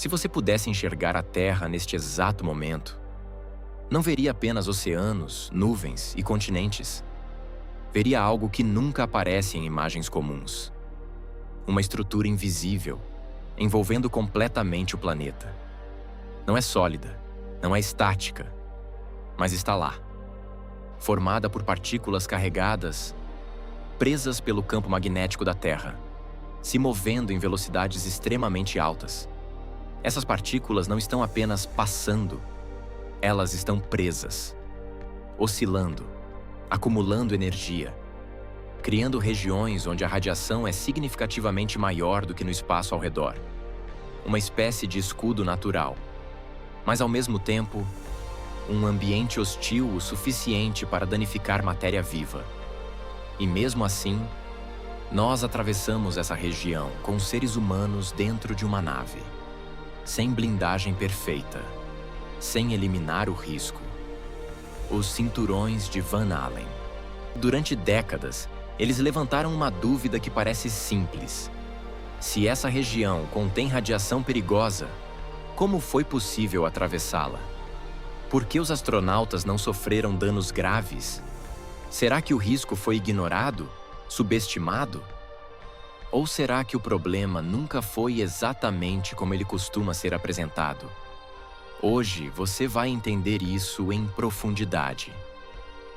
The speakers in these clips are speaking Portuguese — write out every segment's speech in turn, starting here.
Se você pudesse enxergar a Terra neste exato momento, não veria apenas oceanos, nuvens e continentes. Veria algo que nunca aparece em imagens comuns. Uma estrutura invisível, envolvendo completamente o planeta. Não é sólida, não é estática, mas está lá. Formada por partículas carregadas, presas pelo campo magnético da Terra, se movendo em velocidades extremamente altas. Essas partículas não estão apenas passando, elas estão presas, oscilando, acumulando energia, criando regiões onde a radiação é significativamente maior do que no espaço ao redor. Uma espécie de escudo natural, mas ao mesmo tempo, um ambiente hostil o suficiente para danificar matéria viva. E mesmo assim, nós atravessamos essa região com seres humanos dentro de uma nave, sem blindagem perfeita, sem eliminar o risco. Os cinturões de Van Allen. Durante décadas, eles levantaram uma dúvida que parece simples. Se essa região contém radiação perigosa, como foi possível atravessá-la? Por que os astronautas não sofreram danos graves? Será que o risco foi ignorado? Subestimado? Ou será que o problema nunca foi exatamente como ele costuma ser apresentado? Hoje você vai entender isso em profundidade.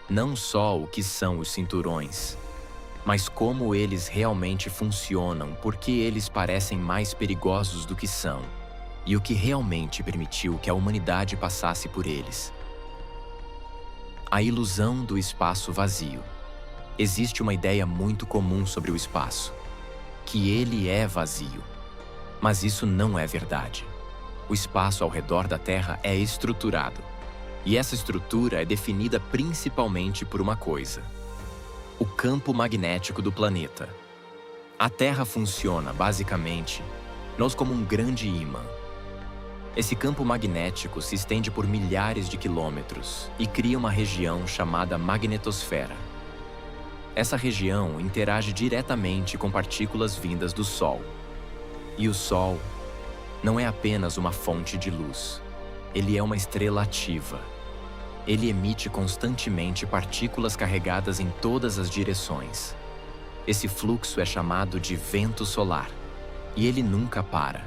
Não só o que são os cinturões, mas como eles realmente funcionam, porque eles parecem mais perigosos do que são, e o que realmente permitiu que a humanidade passasse por eles. A ilusão do espaço vazio. Existe uma ideia muito comum sobre o espaço, que ele é vazio. Mas isso não é verdade. O espaço ao redor da Terra é estruturado, e essa estrutura é definida principalmente por uma coisa: o campo magnético do planeta. A Terra funciona, basicamente, como um grande ímã. Esse campo magnético se estende por milhares de quilômetros e cria uma região chamada magnetosfera. Essa região interage diretamente com partículas vindas do Sol. E o Sol não é apenas uma fonte de luz. Ele é uma estrela ativa. Ele emite constantemente partículas carregadas em todas as direções. Esse fluxo é chamado de vento solar, e ele nunca para.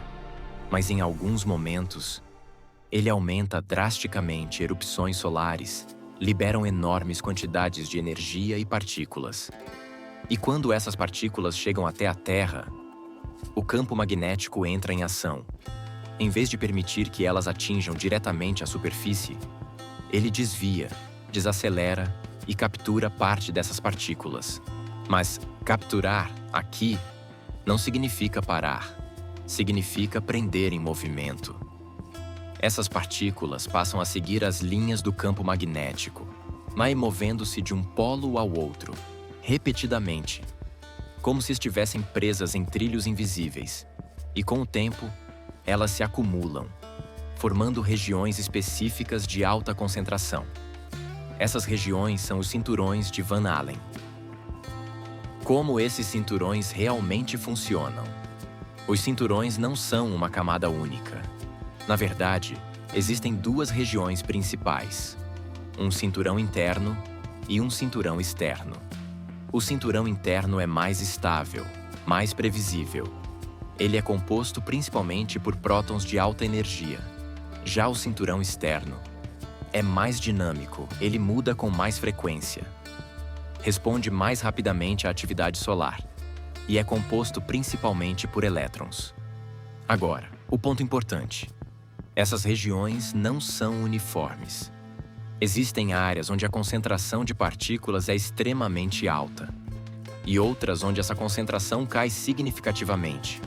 Mas em alguns momentos, ele aumenta drasticamente. Erupções solares liberam enormes quantidades de energia e partículas. E quando essas partículas chegam até a Terra, o campo magnético entra em ação. Em vez de permitir que elas atinjam diretamente a superfície, ele desvia, desacelera e captura parte dessas partículas. Mas capturar, aqui, não significa parar. Significa prender em movimento. Essas partículas passam a seguir as linhas do campo magnético, movendo-se de um polo ao outro, repetidamente, como se estivessem presas em trilhos invisíveis. E com o tempo, elas se acumulam, formando regiões específicas de alta concentração. Essas regiões são os cinturões de Van Allen. Como esses cinturões realmente funcionam? Os cinturões não são uma camada única. Na verdade, existem duas regiões principais: um cinturão interno e um cinturão externo. O cinturão interno é mais estável, mais previsível. Ele é composto principalmente por prótons de alta energia. Já o cinturão externo é mais dinâmico, ele muda com mais frequência. Responde mais rapidamente à atividade solar e é composto principalmente por elétrons. Agora, o ponto importante. Essas regiões não são uniformes. Existem áreas onde a concentração de partículas é extremamente alta e outras onde essa concentração cai significativamente.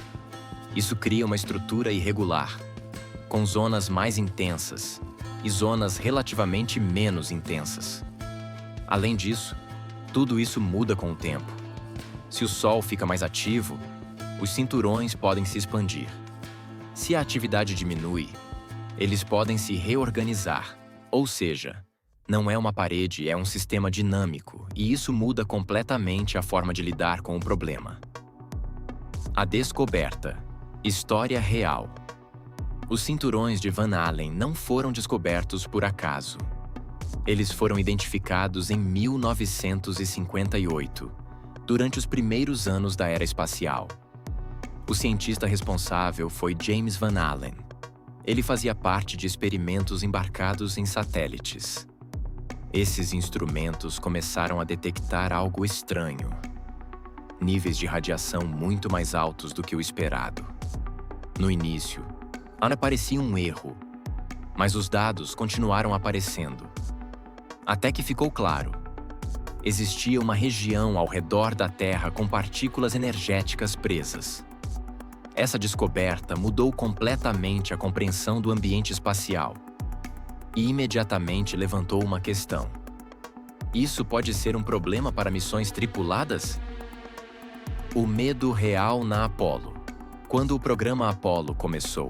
Isso cria uma estrutura irregular, com zonas mais intensas e zonas relativamente menos intensas. Além disso, tudo isso muda com o tempo. Se o Sol fica mais ativo, os cinturões podem se expandir. Se a atividade diminui, eles podem se reorganizar. Ou seja, não é uma parede, é um sistema dinâmico, e isso muda completamente a forma de lidar com o problema. A descoberta. História real. Os cinturões de Van Allen não foram descobertos por acaso. Eles foram identificados em 1958, durante os primeiros anos da era espacial. O cientista responsável foi James Van Allen. Ele fazia parte de experimentos embarcados em satélites. Esses instrumentos começaram a detectar algo estranho. Níveis de radiação muito mais altos do que o esperado. No início, não parecia um erro, mas os dados continuaram aparecendo. Até que ficou claro. Existia uma região ao redor da Terra com partículas energéticas presas. Essa descoberta mudou completamente a compreensão do ambiente espacial e imediatamente levantou uma questão. Isso pode ser um problema para missões tripuladas? O medo real na Apollo. Quando o programa Apollo começou,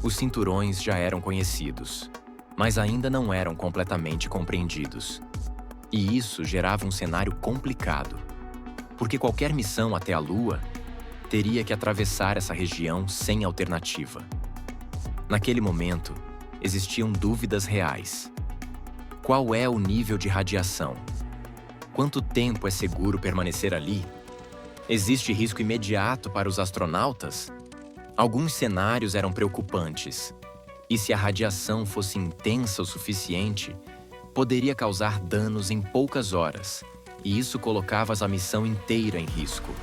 os cinturões já eram conhecidos, mas ainda não eram completamente compreendidos. E isso gerava um cenário complicado, porque qualquer missão até a Lua teria que atravessar essa região sem alternativa. Naquele momento, existiam dúvidas reais. Qual é o nível de radiação? Quanto tempo é seguro permanecer ali? Existe risco imediato para os astronautas? Alguns cenários eram preocupantes. E se a radiação fosse intensa o suficiente, poderia causar danos em poucas horas, e isso colocava a missão inteira em risco.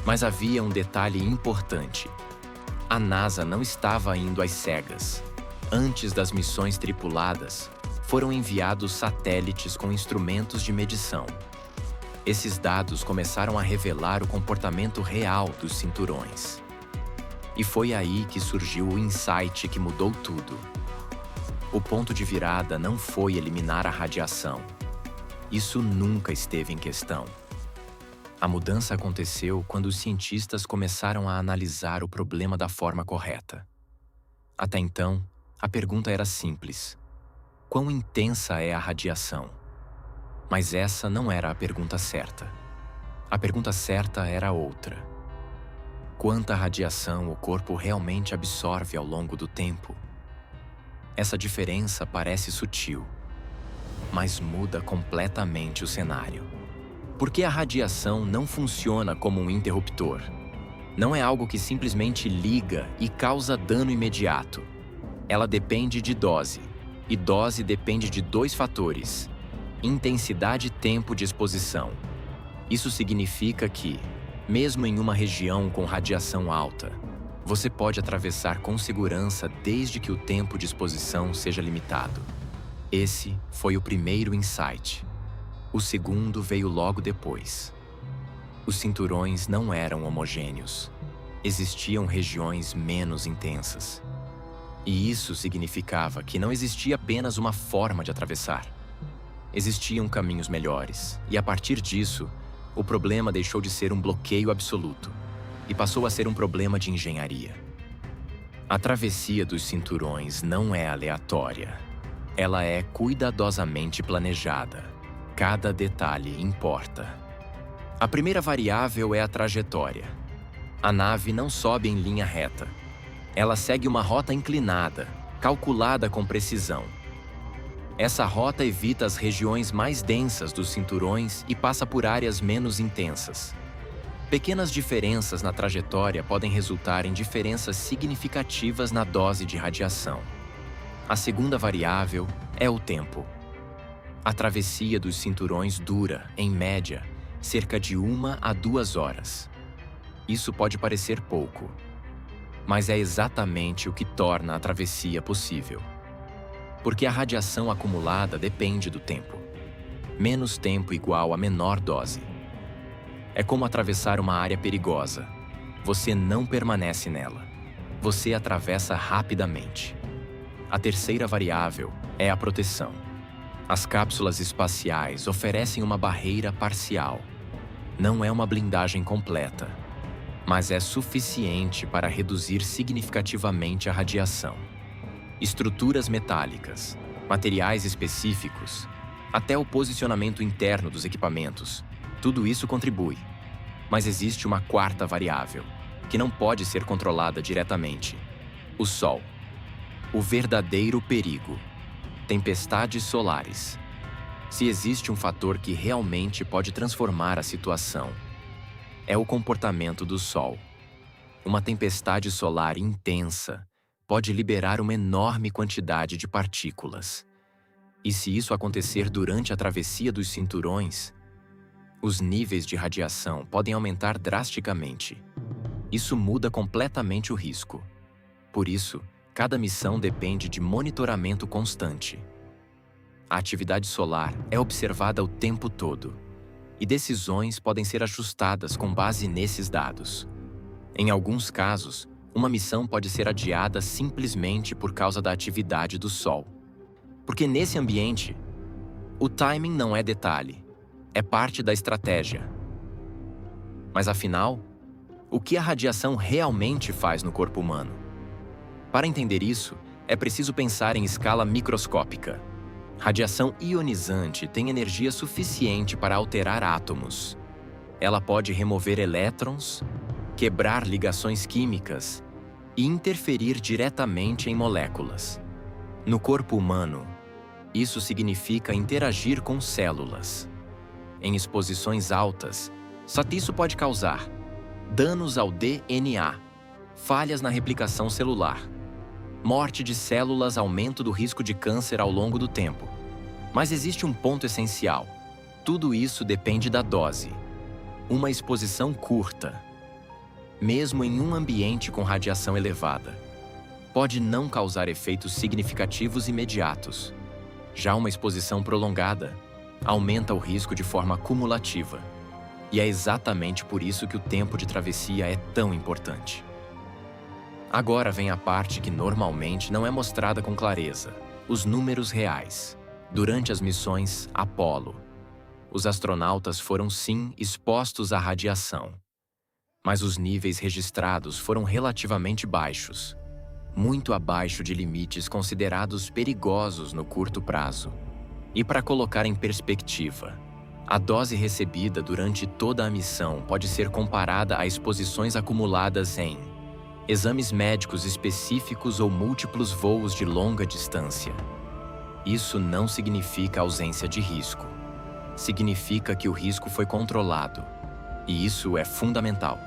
Mas havia um detalhe importante. A NASA não estava indo às cegas. Antes das missões tripuladas, foram enviados satélites com instrumentos de medição. Esses dados começaram a revelar o comportamento real dos cinturões. E foi aí que surgiu o insight que mudou tudo. O ponto de virada não foi eliminar a radiação. Isso nunca esteve em questão. A mudança aconteceu quando os cientistas começaram a analisar o problema da forma correta. Até então, a pergunta era simples: quão intensa é a radiação? Mas essa não era a pergunta certa. A pergunta certa era outra. Quanta radiação o corpo realmente absorve ao longo do tempo? Essa diferença parece sutil, mas muda completamente o cenário. Porque a radiação não funciona como um interruptor. Não é algo que simplesmente liga e causa dano imediato. Ela depende de dose, e dose depende de dois fatores: intensidade e tempo de exposição. Isso significa que, mesmo em uma região com radiação alta, você pode atravessar com segurança desde que o tempo de exposição seja limitado. Esse foi o primeiro insight. O segundo veio logo depois. Os cinturões não eram homogêneos. Existiam regiões menos intensas. E isso significava que não existia apenas uma forma de atravessar. Existiam caminhos melhores, e a partir disso, o problema deixou de ser um bloqueio absoluto e passou a ser um problema de engenharia. A travessia dos cinturões não é aleatória. Ela é cuidadosamente planejada. Cada detalhe importa. A primeira variável é a trajetória. A nave não sobe em linha reta. Ela segue uma rota inclinada, calculada com precisão. Essa rota evita as regiões mais densas dos cinturões e passa por áreas menos intensas. Pequenas diferenças na trajetória podem resultar em diferenças significativas na dose de radiação. A segunda variável é o tempo. A travessia dos cinturões dura, em média, cerca de 1 a 2 horas. Isso pode parecer pouco, mas é exatamente o que torna a travessia possível. Porque a radiação acumulada depende do tempo. Menos tempo igual a menor dose. É como atravessar uma área perigosa. Você não permanece nela. Você atravessa rapidamente. A terceira variável é a proteção. As cápsulas espaciais oferecem uma barreira parcial. Não é uma blindagem completa, mas é suficiente para reduzir significativamente a radiação. Estruturas metálicas, materiais específicos, até o posicionamento interno dos equipamentos, tudo isso contribui. Mas existe uma quarta variável, que não pode ser controlada diretamente: O Sol. O verdadeiro perigo. Tempestades solares. Se existe um fator que realmente pode transformar a situação, é o comportamento do Sol. Uma tempestade solar intensa pode liberar uma enorme quantidade de partículas. E se isso acontecer durante a travessia dos cinturões, os níveis de radiação podem aumentar drasticamente. Isso muda completamente o risco. Por isso, cada missão depende de monitoramento constante. A atividade solar é observada o tempo todo, e decisões podem ser ajustadas com base nesses dados. Em alguns casos, uma missão pode ser adiada simplesmente por causa da atividade do Sol. Porque nesse ambiente, o timing não é detalhe, é parte da estratégia. Mas afinal, o que a radiação realmente faz no corpo humano? Para entender isso, é preciso pensar em escala microscópica. Radiação ionizante tem energia suficiente para alterar átomos. Ela pode remover elétrons, quebrar ligações químicas e interferir diretamente em moléculas. No corpo humano, isso significa interagir com células. Em exposições altas, só que isso pode causar danos ao DNA, falhas na replicação celular, morte de células, aumento do risco de câncer ao longo do tempo. Mas existe um ponto essencial. Tudo isso depende da dose. Uma exposição curta, mesmo em um ambiente com radiação elevada, pode não causar efeitos significativos imediatos. Já uma exposição prolongada aumenta o risco de forma cumulativa. E é exatamente por isso que o tempo de travessia é tão importante. Agora vem a parte que normalmente não é mostrada com clareza: os números reais. Durante as missões Apollo, os astronautas foram sim expostos à radiação. Mas os níveis registrados foram relativamente baixos, muito abaixo de limites considerados perigosos no curto prazo. E para colocar em perspectiva, a dose recebida durante toda a missão pode ser comparada a exposições acumuladas em exames médicos específicos ou múltiplos voos de longa distância. Isso não significa ausência de risco. Significa que o risco foi controlado. E isso é fundamental.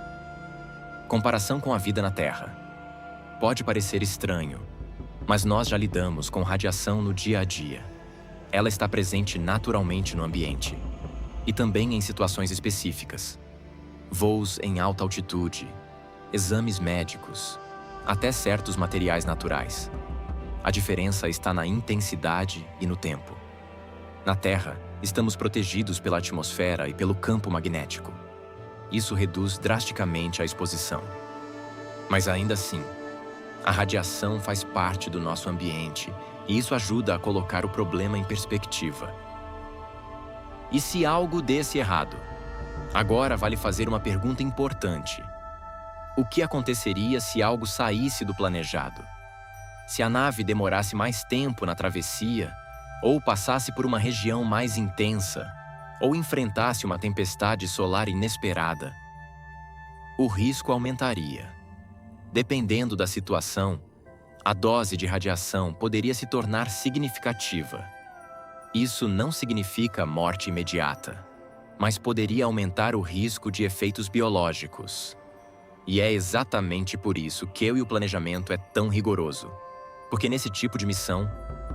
Comparação com a vida na Terra. Pode parecer estranho, mas nós já lidamos com radiação no dia a dia. Ela está presente naturalmente no ambiente. E também em situações específicas. Voos em alta altitude, exames médicos, até certos materiais naturais. A diferença está na intensidade e no tempo. Na Terra, estamos protegidos pela atmosfera e pelo campo magnético. Isso reduz drasticamente a exposição. Mas ainda assim, a radiação faz parte do nosso ambiente e isso ajuda a colocar o problema em perspectiva. E se algo desse errado? Agora vale fazer uma pergunta importante. O que aconteceria se algo saísse do planejado? Se a nave demorasse mais tempo na travessia, ou passasse por uma região mais intensa, ou enfrentasse uma tempestade solar inesperada, o risco aumentaria. Dependendo da situação, a dose de radiação poderia se tornar significativa. Isso não significa morte imediata, mas poderia aumentar o risco de efeitos biológicos. E é exatamente por isso que o planejamento é tão rigoroso. Porque nesse tipo de missão,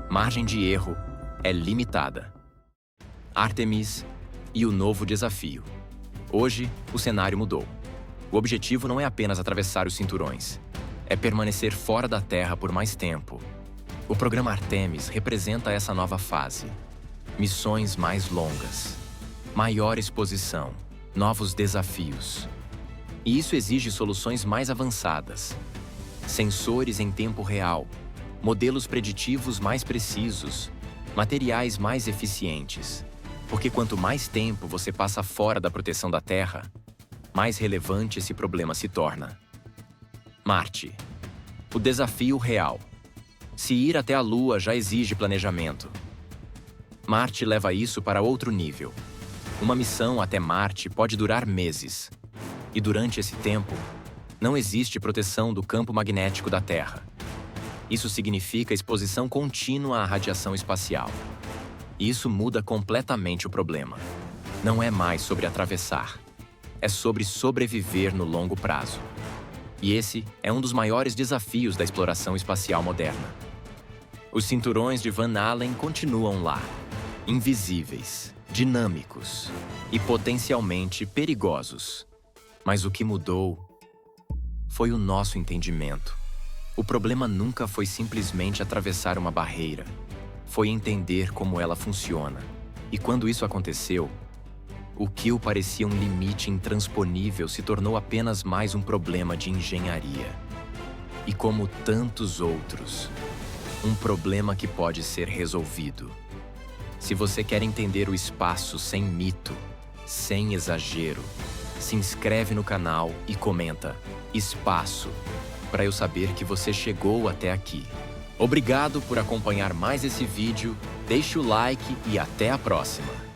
margem de erro é limitada. Artemis e o novo desafio. Hoje, o cenário mudou. O objetivo não é apenas atravessar os cinturões, é permanecer fora da Terra por mais tempo. O programa Artemis representa essa nova fase. Missões mais longas, maior exposição, novos desafios. E isso exige soluções mais avançadas. Sensores em tempo real, modelos preditivos mais precisos, materiais mais eficientes. Porque quanto mais tempo você passa fora da proteção da Terra, mais relevante esse problema se torna. Marte. O desafio real. Se ir até a Lua já exige planejamento. Marte leva isso para outro nível. Uma missão até Marte pode durar meses. E durante esse tempo, não existe proteção do campo magnético da Terra. Isso significa exposição contínua à radiação espacial. E isso muda completamente o problema. Não é mais sobre atravessar. É sobre sobreviver no longo prazo. E esse é um dos maiores desafios da exploração espacial moderna. Os cinturões de Van Allen continuam lá, invisíveis, dinâmicos e potencialmente perigosos. Mas o que mudou foi o nosso entendimento. O problema nunca foi simplesmente atravessar uma barreira. Foi entender como ela funciona. E quando isso aconteceu, o que parecia um limite intransponível se tornou apenas mais um problema de engenharia. E como tantos outros, um problema que pode ser resolvido. Se você quer entender o espaço sem mito, sem exagero, se inscreve no canal e comenta "espaço" para eu saber que você chegou até aqui. Obrigado por acompanhar mais esse vídeo, deixe o like e até a próxima!